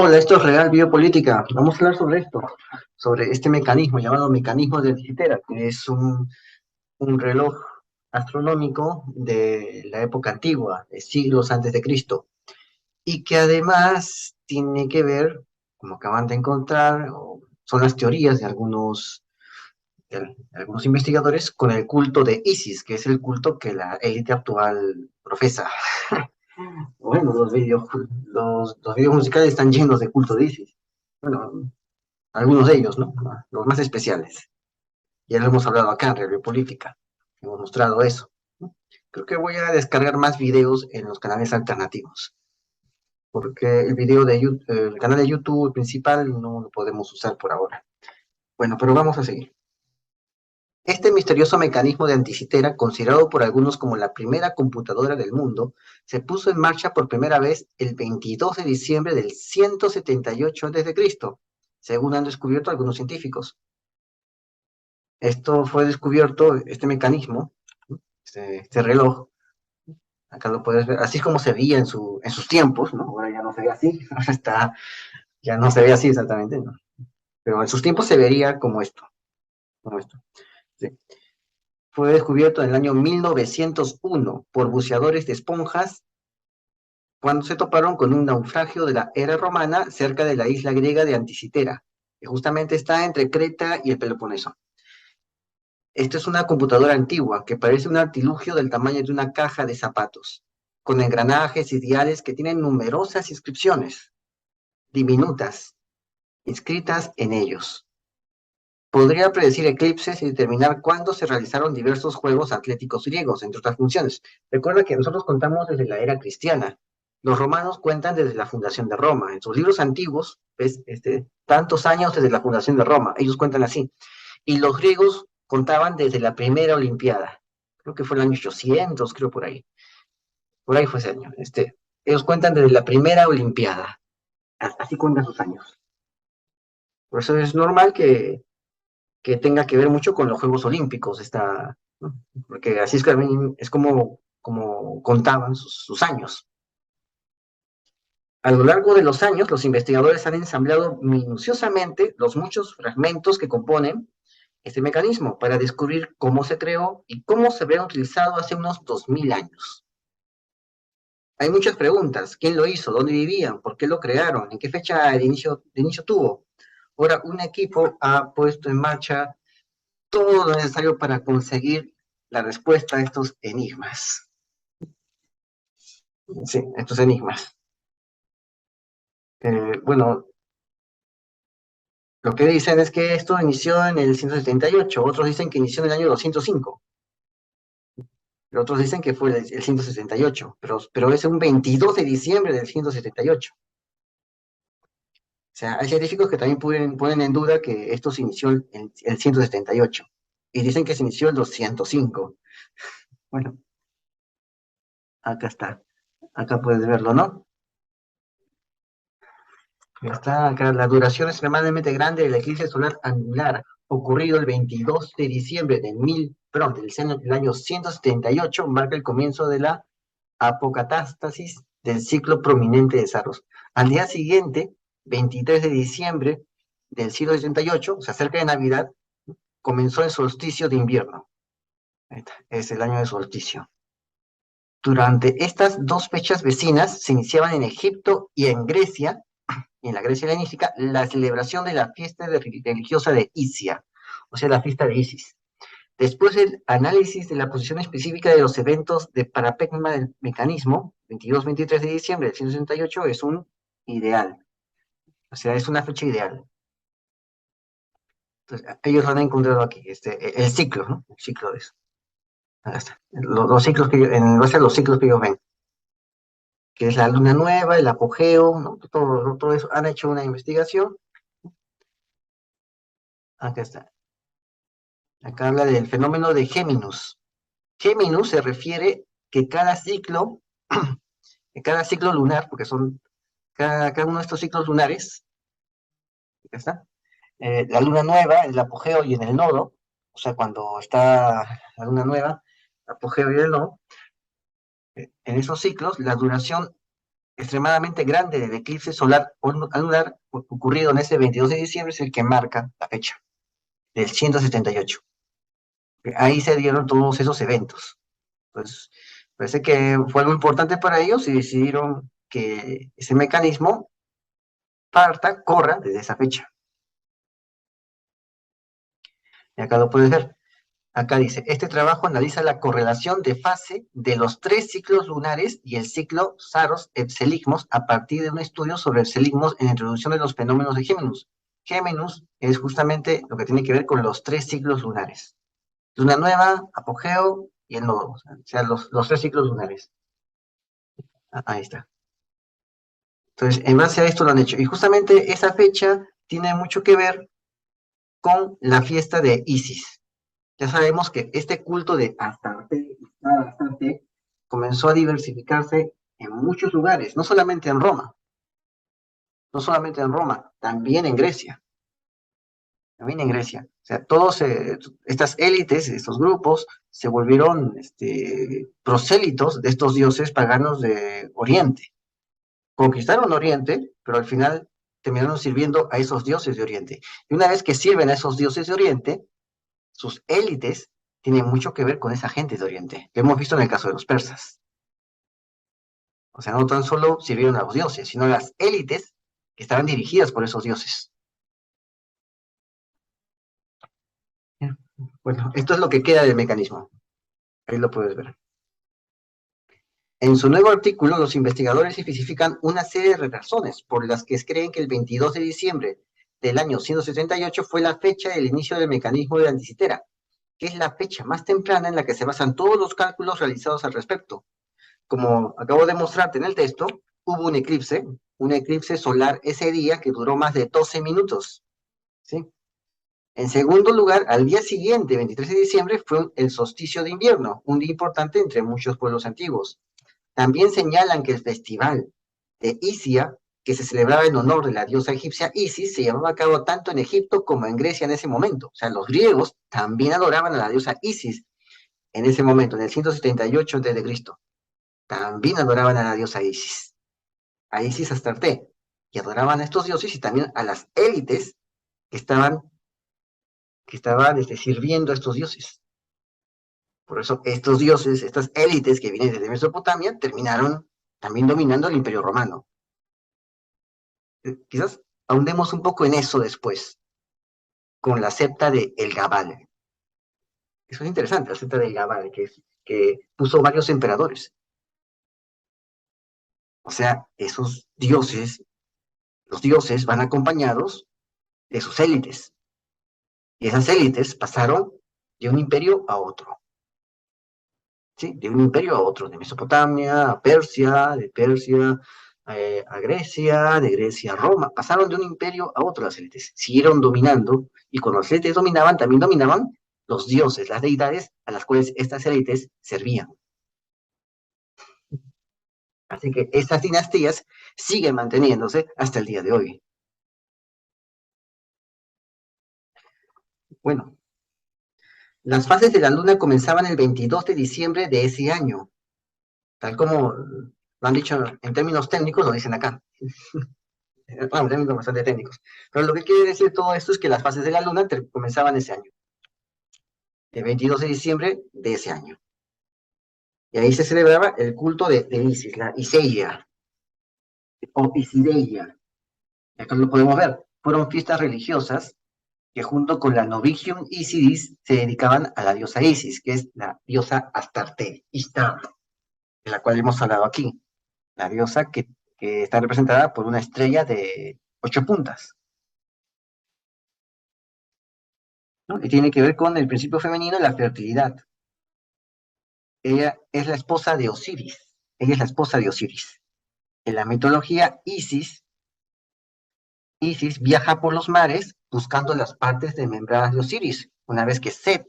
Hola, esto es Real Biopolítica. Vamos a hablar sobre esto, sobre este mecanismo llamado mecanismo de Anticitera, que es un reloj astronómico de la época antigua, de siglos antes de Cristo, y que además tiene que ver, como acaban de encontrar, o son las teorías de algunos investigadores, con el culto de Isis, que es el culto que la élite actual profesa. Bueno, los videos musicales están llenos de culto de Isis. Bueno, algunos de ellos, ¿no? Los más especiales. Ya lo hemos hablado acá en Radio Política. Hemos mostrado eso, ¿no? Creo que voy a descargar más videos en los canales alternativos, porque el canal de YouTube principal no lo podemos usar por ahora. Bueno, pero vamos a seguir. Este misterioso mecanismo de Anticitera, considerado por algunos como la primera computadora del mundo, se puso en marcha por primera vez el 22 de diciembre del 178 a.C., según han descubierto algunos científicos. Esto fue descubierto, este mecanismo, este reloj, acá lo puedes ver, así es como se veía en sus tiempos, ¿no? Ahora ya no se ve así, ya no se ve así exactamente, ¿no? Pero en sus tiempos se vería como esto. ¿Sí? Fue descubierto en el año 1901 por buceadores de esponjas cuando se toparon con un naufragio de la era romana cerca de la isla griega de Anticitera, que justamente está entre Creta y el Peloponeso. Esta es una computadora antigua que parece un artilugio del tamaño de una caja de zapatos, con engranajes y diales que tienen numerosas inscripciones diminutas inscritas en ellos. Podría predecir eclipses y determinar cuándo se realizaron diversos juegos atléticos griegos, entre otras funciones. Recuerda que nosotros contamos desde la era cristiana. Los romanos cuentan desde la fundación de Roma. En sus libros antiguos, ves, tantos años desde la fundación de Roma, ellos cuentan así. Y los griegos contaban desde la primera Olimpiada. Creo que fue el año 800, creo por ahí. Por ahí fue ese año. Ellos cuentan desde la primera Olimpiada. Así cuentan sus años. Por eso es normal que tenga que ver mucho con los Juegos Olímpicos, ¿no? Porque así es como contaban sus años. A lo largo de los años, los investigadores han ensamblado minuciosamente los muchos fragmentos que componen este mecanismo para descubrir cómo se creó y cómo se había utilizado hace unos 2000 años. Hay muchas preguntas. ¿Quién lo hizo? ¿Dónde vivían? ¿Por qué lo crearon? ¿En qué fecha de inicio tuvo? Ahora, un equipo ha puesto en marcha todo lo necesario para conseguir la respuesta a estos enigmas. Sí, estos enigmas. Bueno, lo que dicen es que esto inició en el 178, otros dicen que inició en el año 205, pero otros dicen que fue el 168, pero es un 22 de diciembre del 178. O sea, hay científicos que también ponen en duda que esto se inició en el 178 y dicen que se inició en 205. Bueno, acá está. Acá puedes verlo, ¿no? Está acá la duración extremadamente grande del eclipse solar anular, ocurrido el 22 de diciembre del año 178, marca el comienzo de la apocatástasis del ciclo prominente de Saros. Al día siguiente, 23 de diciembre del siglo 78, o sea, cerca de Navidad, comenzó el solsticio de invierno. Es el año de solsticio. Durante estas dos fechas vecinas se iniciaban en Egipto y en Grecia, y en la Grecia helenística, la celebración de la fiesta religiosa de Isia, o sea, la fiesta de Isis. Después del análisis de la posición específica de los eventos de parapegma del mecanismo, 22-23 de diciembre del 168, es un ideal, o sea, es una fecha ideal. Entonces, ellos han encontrado aquí el ciclo, ¿no? El ciclo de eso. Acá está. Los ciclos en base a los ciclos que ellos ven, que es la luna nueva, el apogeo, ¿no? Todo eso. Han hecho una investigación. Acá está. Acá habla del fenómeno de Géminus. Géminus se refiere que cada ciclo lunar, porque son cada uno de estos ciclos lunares, acá está, la luna nueva, el apogeo y en el nodo, o sea, cuando está la luna nueva, el apogeo y el nodo, en esos ciclos la duración extremadamente grande del eclipse solar anular ocurrido en ese 22 de diciembre es el que marca la fecha del 178. Ahí se dieron todos esos eventos. Pues parece que fue algo importante para ellos y decidieron que ese mecanismo corra desde esa fecha. Y acá lo puedes ver. Acá dice, este trabajo analiza la correlación de fase de los 3 ciclos lunares y el ciclo Saros-Epsiligmos a partir de un estudio sobre Epsiligmos en la introducción de los fenómenos de Géminus. Géminus es justamente lo que tiene que ver con los 3 ciclos lunares. Luna nueva, apogeo y el nodo, o sea los 3 ciclos lunares. Ahí está. Entonces, en base a esto lo han hecho. Y justamente esa fecha tiene mucho que ver con la fiesta de Isis. Ya sabemos que este culto de Astarte comenzó a diversificarse en muchos lugares, no solamente en Roma, también en Grecia, O sea, todos estas élites, estos grupos, se volvieron prosélitos de estos dioses paganos de Oriente. Conquistaron Oriente, pero al final terminaron sirviendo a esos dioses de Oriente. Y una vez que sirven a esos dioses de Oriente, sus élites tienen mucho que ver con esa gente de Oriente, que hemos visto en el caso de los persas. O sea, no tan solo sirvieron a los dioses, sino a las élites que estaban dirigidas por esos dioses. Bueno, esto es lo que queda del mecanismo. Ahí lo puedes ver. En su nuevo artículo, los investigadores especifican una serie de razones por las que creen que el 22 de diciembre del año 178 fue la fecha del inicio del mecanismo de la Anticitera, que es la fecha más temprana en la que se basan todos los cálculos realizados al respecto. Como acabo de mostrarte en el texto, hubo un eclipse solar ese día que duró más de 12 minutos. ¿Sí? En segundo lugar, al día siguiente, 23 de diciembre, fue el solsticio de invierno, un día importante entre muchos pueblos antiguos. También señalan que el festival de Isia, que se celebraba en honor de la diosa egipcia Isis, se llevaba a cabo tanto en Egipto como en Grecia en ese momento. O sea, los griegos también adoraban a la diosa Isis en ese momento, en el 178 a.C. También adoraban a la diosa Isis, a Isis Astarte, y adoraban a estos dioses y también a las élites que estaban sirviendo a estos dioses. Por eso estos dioses, estas élites que vienen desde Mesopotamia, terminaron también dominando el Imperio Romano. Quizás ahondemos un poco en eso después, con la septa de El Gabal. Eso es interesante, la septa del Gabal, que puso varios emperadores. O sea, esos dioses, los dioses van acompañados de sus élites. Y esas élites pasaron de un imperio a otro. ¿Sí? De un imperio a otro, de Mesopotamia a Persia, de Persia a Grecia, de Grecia a Roma. Pasaron de un imperio a otro las élites. Siguieron dominando, y cuando las élites dominaban, también dominaban los dioses, las deidades a las cuales estas élites servían. Así que estas dinastías siguen manteniéndose hasta el día de hoy. Bueno, las fases de la luna comenzaban el 22 de diciembre de ese año, tal como lo han dicho en términos técnicos, lo dicen acá. Bueno, en términos bastante técnicos. Pero lo que quiere decir todo esto es que las fases de la luna comenzaban ese año, el 22 de diciembre de ese año. Y ahí se celebraba el culto de Isis, la Iseia, o Isideia. Acá lo podemos ver. Fueron fiestas religiosas que junto con la Novigium Isidis se dedicaban a la diosa Isis, que es la diosa Astarte, Istar, de la cual hemos hablado aquí. La diosa que está representada por una estrella de 8 puntas, ¿no? Y tiene que ver con el principio femenino y la fertilidad. Ella es la esposa de Osiris. Ella es la esposa de Osiris. En la mitología, Isis viaja por los mares buscando las partes desmembradas de Osiris. Una vez que Set,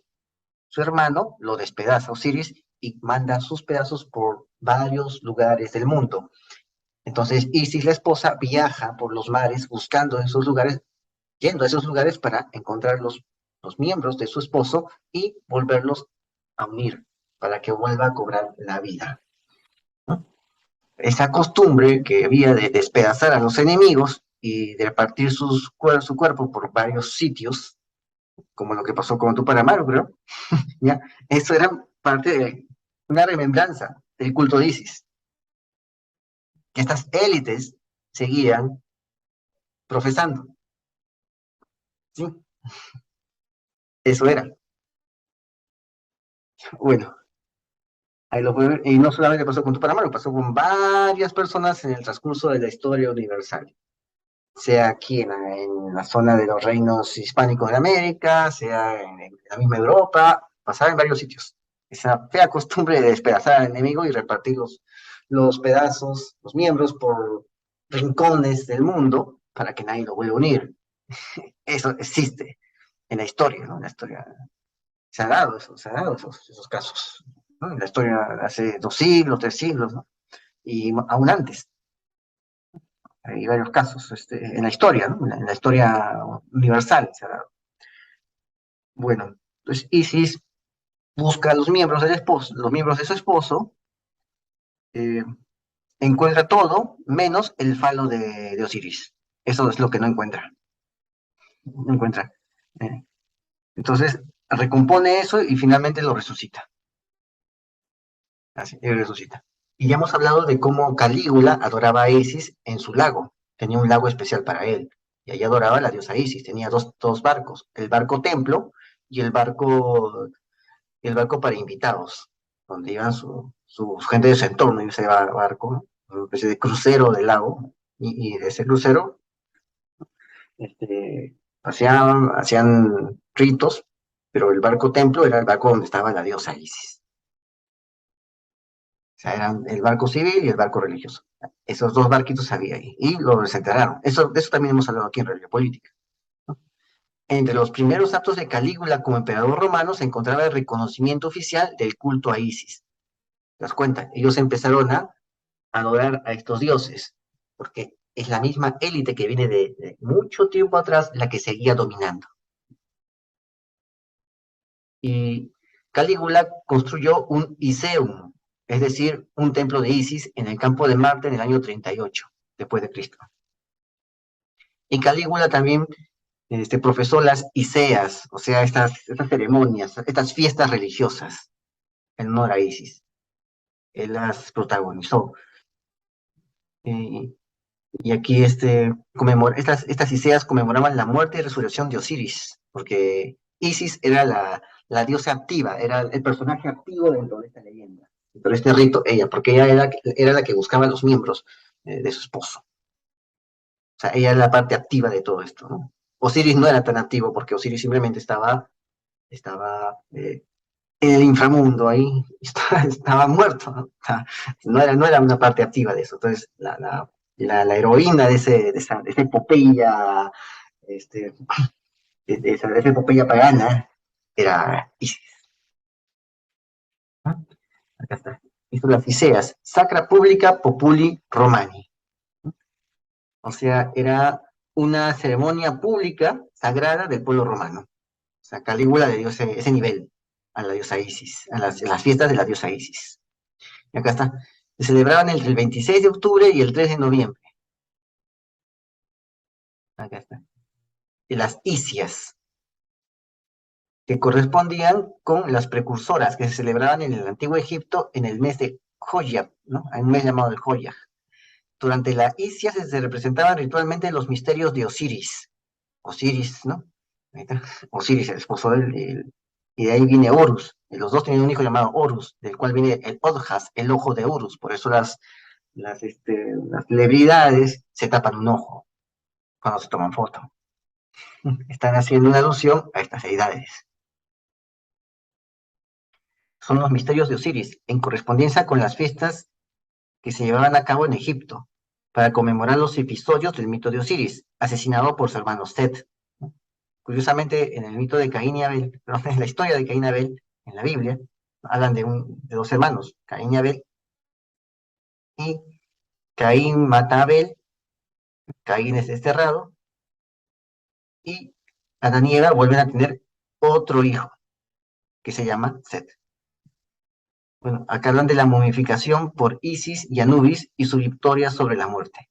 su hermano, lo despedaza a Osiris y manda sus pedazos por varios lugares del mundo. Entonces, Isis, la esposa, viaja por los mares buscando esos lugares, yendo a esos lugares para encontrar los miembros de su esposo y volverlos a unir para que vuelva a cobrar la vida, ¿no? esa costumbre que había de despedazar a los enemigos y de repartir su cuerpo por varios sitios, como lo que pasó con Tupamaru, creo, ¿ya? Eso era parte de una remembranza del culto de Isis, que estas élites seguían profesando, ¿sí? Eso era. Bueno, ahí lo pueden ver. Y no solamente pasó con Tupamaru, pasó con varias personas en el transcurso de la historia universal. Sea aquí en la zona de los reinos hispánicos de América, sea en la misma Europa, pasaba en varios sitios. Esa fea costumbre de despedazar al enemigo y repartir los pedazos, los miembros por rincones del mundo para que nadie lo vuelva a unir. Eso existe en la historia, ¿no? En la historia se ha dado eso, se ha dado esos casos, ¿no? En la historia hace 2 siglos, 3 siglos, ¿no? Y aún antes. Hay varios casos en la historia, ¿no? En la historia universal se ha dado. Bueno, entonces Isis busca a los miembros del esposo, los miembros de su esposo, eh, encuentra todo menos el falo de Osiris. Eso es lo que no encuentra. No encuentra. Eh, entonces recompone eso y finalmente lo resucita. Así, y resucita. Y ya hemos hablado de cómo Calígula adoraba a Isis en su lago. Tenía un lago especial para él. Y allí adoraba a la diosa Isis. Tenía dos barcos. El barco templo y el barco para invitados, donde iban su gente de su entorno, y ese barco, ¿no? Una especie de crucero del lago, y de ese crucero hacían ritos, pero el barco templo era el barco donde estaba la diosa Isis. O sea, eran el barco civil y el barco religioso. Esos dos barquitos había ahí, y lo desenterraron. De eso también hemos hablado aquí en Religión Política. Entre los primeros actos de Calígula como emperador romano se encontraba el reconocimiento oficial del culto a Isis. ¿Te das cuenta? Ellos empezaron a adorar a estos dioses, porque es la misma élite que viene de mucho tiempo atrás la que seguía dominando. Y Calígula construyó un Iseum, es decir, un templo de Isis en el campo de Marte en el año 38 después de Cristo. Y Calígula también profesó las Iseas, o sea, estas ceremonias, estas fiestas religiosas en honor a Isis. Él las protagonizó. Eh, Y aquí estas Iseas conmemoraban la muerte y resurrección de Osiris, porque Isis era la diosa activa, era el personaje activo dentro de esta leyenda, dentro de este rito, ella, porque ella era la que buscaba a los miembros de su esposo. O sea, ella era la parte activa de todo esto, ¿no? Osiris no era tan activo porque Osiris simplemente estaba en el inframundo ahí, estaba muerto, ¿no? O sea, no era una parte activa de eso. Entonces, la heroína de esa epopeya, este, de esa epopeya pagana, era Isis, ¿no? Acá está. Hizo las Iseas, Sacra Publica Populi Romani. O sea, era una ceremonia pública sagrada del pueblo romano. O sea, Calígula le dio ese nivel a la diosa Isis, a las fiestas de la diosa Isis. Y acá está. Se celebraban entre el 26 de octubre y el 3 de noviembre. Acá está. Y las Isias, que correspondían con las precursoras que se celebraban en el antiguo Egipto en el mes de Joyab, ¿no? Hay un mes llamado el Joyab. Durante la Isia se representaban ritualmente los misterios de Osiris. Osiris, ¿no? Ahí está. Osiris, el esposo y de ahí viene Horus. Y los dos tenían un hijo llamado Horus, del cual viene el Odjas, el ojo de Horus. Por eso las celebridades se tapan un ojo cuando se toman foto. Están haciendo una alusión a estas deidades. Son los misterios de Osiris, en correspondencia con las fiestas que se llevaban a cabo en Egipto, para conmemorar los episodios del mito de Osiris, asesinado por su hermano Set. Curiosamente, en el mito de Caín y Abel, en la historia de Caín y Abel, en la Biblia, hablan de dos hermanos, Caín y Abel, y Caín mata a Abel, Caín es desterrado, y Adán y Eva vuelven a tener otro hijo, que se llama Set. Bueno, acá hablan de la momificación por Isis y Anubis y su victoria sobre la muerte.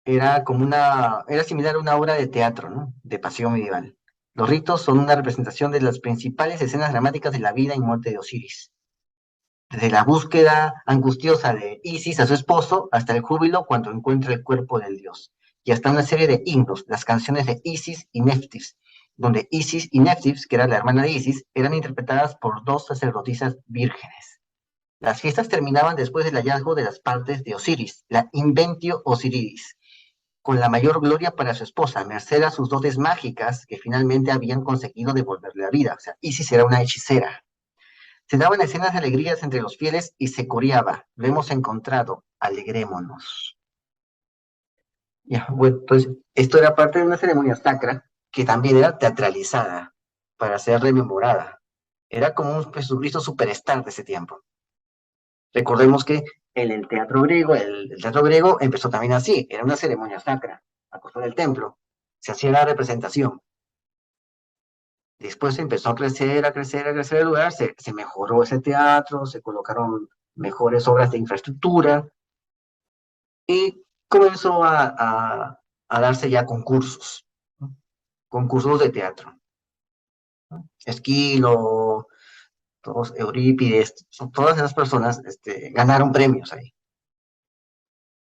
Era similar a una obra de teatro, ¿no? De pasión medieval. Los ritos son una representación de las principales escenas dramáticas de la vida y muerte de Osiris. Desde la búsqueda angustiosa de Isis a su esposo hasta el júbilo cuando encuentra el cuerpo del dios. Y hasta una serie de himnos, las canciones de Isis y Neftis, donde Isis y Neftis, que era la hermana de Isis, eran interpretadas por dos sacerdotisas vírgenes. Las fiestas terminaban después del hallazgo de las partes de Osiris, la Inventio Osiris, con la mayor gloria para su esposa, merced a sus dotes mágicas que finalmente habían conseguido devolverle la vida. O sea, Isis era una hechicera. Se daban escenas de alegrías entre los fieles y se coreaba: lo hemos encontrado, alegrémonos. Ya, bueno, pues esto era parte de una ceremonia sacra que también era teatralizada para ser rememorada. Era como un Jesucristo superstar de ese tiempo. Recordemos que el teatro griego empezó también así, era una ceremonia sacra, a costa del templo. Se hacía la representación. Después empezó a crecer, a crecer, a crecer el lugar, se mejoró ese teatro, se colocaron mejores obras de infraestructura y comenzó a darse ya concursos, ¿no? Concursos de teatro, ¿no? Esquilo, todos, Eurípides, todas esas personas ganaron premios ahí.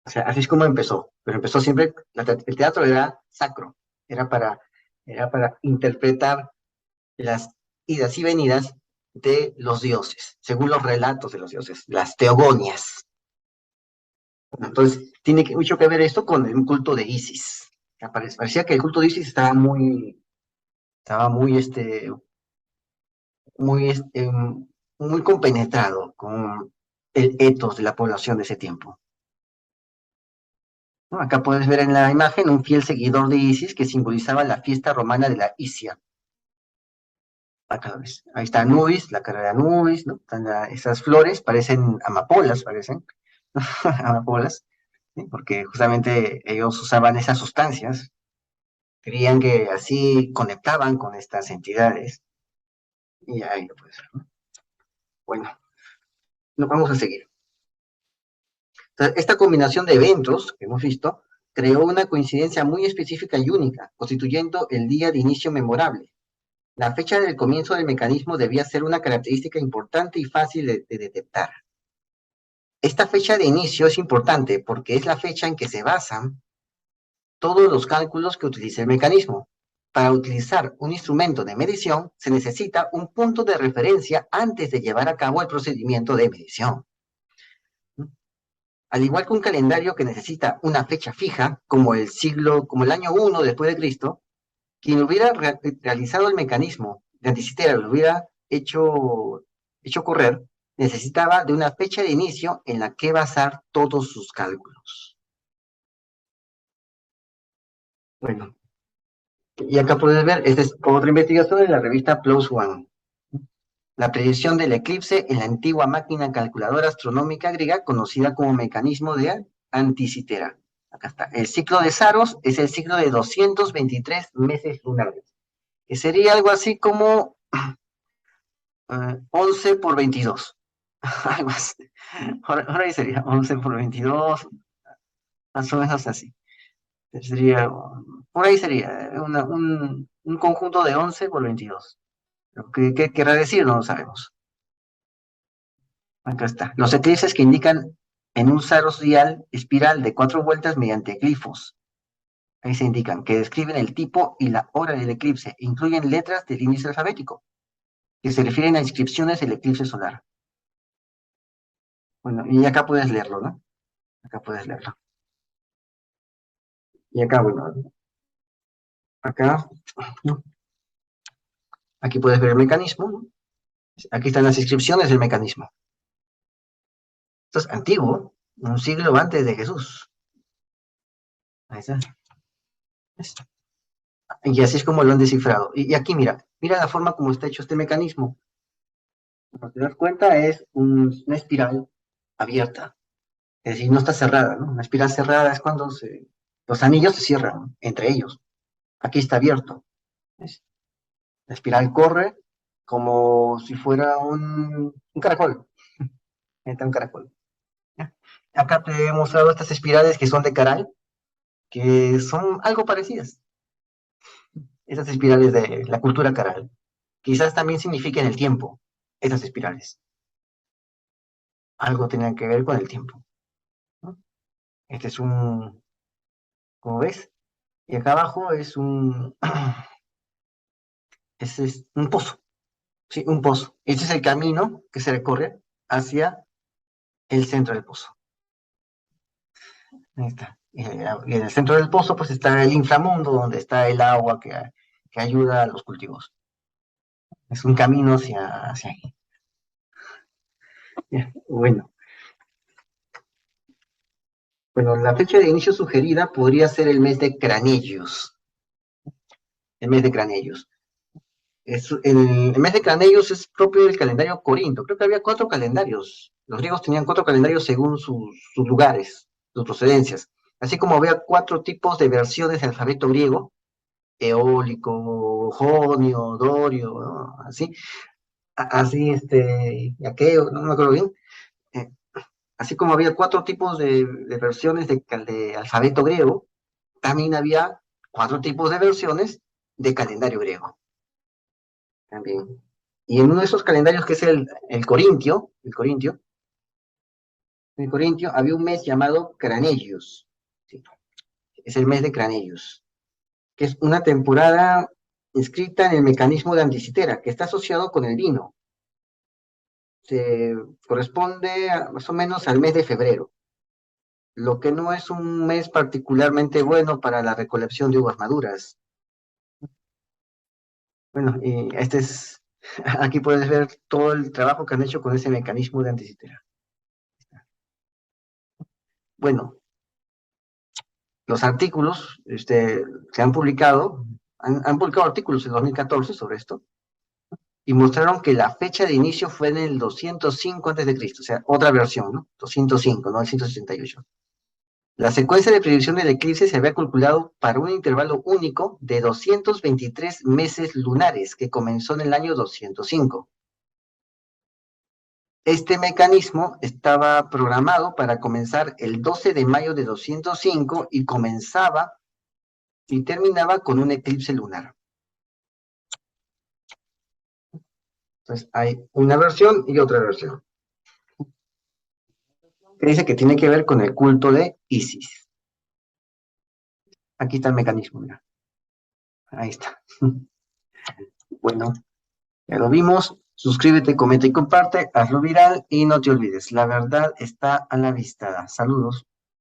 O sea, así es como empezó, pero empezó siempre, el teatro era sacro, era para, era para interpretar las idas y venidas de los dioses, según los relatos de los dioses, las teogonias. Entonces, tiene mucho que ver esto con el culto de Isis. Parecía que el culto de Isis estaba muy compenetrado con el etos de la población de ese tiempo, ¿no? Acá puedes ver en la imagen un fiel seguidor de Isis que simbolizaba la fiesta romana de la Isia. Acá lo ves. Ahí está Anubis, la cara de Anubis, ¿no? Están esas flores, parecen amapolas, parecen amapolas, ¿sí? Porque justamente ellos usaban esas sustancias, creían que así conectaban con estas entidades, y ahí lo puedes ver, ¿no? Bueno, nos vamos a seguir. Entonces, esta combinación de eventos que hemos visto creó una coincidencia muy específica y única, constituyendo el día de inicio memorable. La fecha del comienzo del mecanismo debía ser una característica importante y fácil de detectar. Esta fecha de inicio es importante porque es la fecha en que se basan todos los cálculos que utiliza el mecanismo. Para utilizar un instrumento de medición se necesita un punto de referencia antes de llevar a cabo el procedimiento de medición. Al igual que un calendario que necesita una fecha fija, como el año 1 después de Cristo, quien hubiera realizado el mecanismo de Anticitera, lo hubiera hecho correr, necesitaba de una fecha de inicio en la que basar todos sus cálculos. Bueno, y acá puedes ver, esta es otra investigación de la revista PLOS ONE. La predicción del eclipse en la antigua máquina calculadora astronómica griega conocida como mecanismo de Anticitera. Acá está. El ciclo de Saros es el ciclo de 223 meses lunares, que sería algo así como 11 por 22. Algo así. Ahora ahí sería 11 por 22, más o menos así. Por ahí sería un conjunto de 11 por 22. ¿Qué querrá decir? No lo sabemos. Acá está. Los eclipses que indican en un saros dial espiral de 4 vueltas mediante glifos. Ahí se indican que describen el tipo y la hora del eclipse. Incluyen letras del índice alfabético que se refieren a inscripciones del eclipse solar. Bueno, y acá puedes leerlo, ¿no? Acá puedes leerlo. Y acá, bueno, acá, ¿no? Aquí puedes ver el mecanismo, ¿no? Aquí están las inscripciones del mecanismo. Esto es antiguo, un siglo antes de Jesús. Ahí está. Y así es como lo han descifrado. Y aquí mira la forma como está hecho este mecanismo. Como te das cuenta, es una espiral abierta. Es decir, no está cerrada, ¿no? Una espiral cerrada es cuando los anillos se cierran, ¿no? Entre ellos. Aquí está abierto. ¿Ves? La espiral corre como si fuera un caracol. Ahí está un caracol. ¿Ya? Acá te he mostrado estas espirales que son de Caral, que son algo parecidas. Esas espirales de la cultura Caral. Quizás también signifiquen el tiempo, esas espirales. Algo tenían que ver con el tiempo, ¿no? Este es un, como ves, y acá abajo es es un pozo, sí, un pozo. Este es el camino que se recorre hacia el centro del pozo. Ahí está. Y en el centro del pozo, pues está el inframundo, donde está el agua que ayuda a los cultivos. Es un camino hacia ahí. Ya, bueno, la fecha de inicio sugerida podría ser el mes de Cranellos. El mes de Cranellos. El mes de Cranellos es propio del calendario corinto. Creo que había 4 calendarios. Los griegos tenían 4 calendarios según sus lugares, sus procedencias. Así como había 4 tipos de versiones del alfabeto griego: eólico, jonio, dorio, ¿no? Así, así, aquello, no me acuerdo bien. Eh, Así como había 4 tipos de versiones de alfabeto griego, también había 4 tipos de versiones de calendario griego. También. Y en uno de esos calendarios, que es el corintio, había un mes llamado Cranellius. Sí, es el mes de Cranellius, que es una temporada inscrita en el mecanismo de Anticitera, que está asociado con el vino. Se corresponde más o menos al mes de febrero, lo que no es un mes particularmente bueno para la recolección de uvas maduras. Bueno, y aquí puedes ver todo el trabajo que han hecho con ese mecanismo de Anticitera. Bueno, los artículos se han publicado artículos en 2014 sobre esto, y mostraron que la fecha de inicio fue en el 205 a.C., o sea, otra versión, ¿no? 205, no el 168. La secuencia de predicción del eclipse se había calculado para un intervalo único de 223 meses lunares, que comenzó en el año 205. Este mecanismo estaba programado para comenzar el 12 de mayo de 205 y comenzaba y terminaba con un eclipse lunar. Entonces hay una versión y otra versión, que dice que tiene que ver con el culto de Isis. Aquí está el mecanismo, mira. Ahí está. Bueno, ya lo vimos. Suscríbete, comenta y comparte, hazlo viral y no te olvides, la verdad está a la vista. Saludos.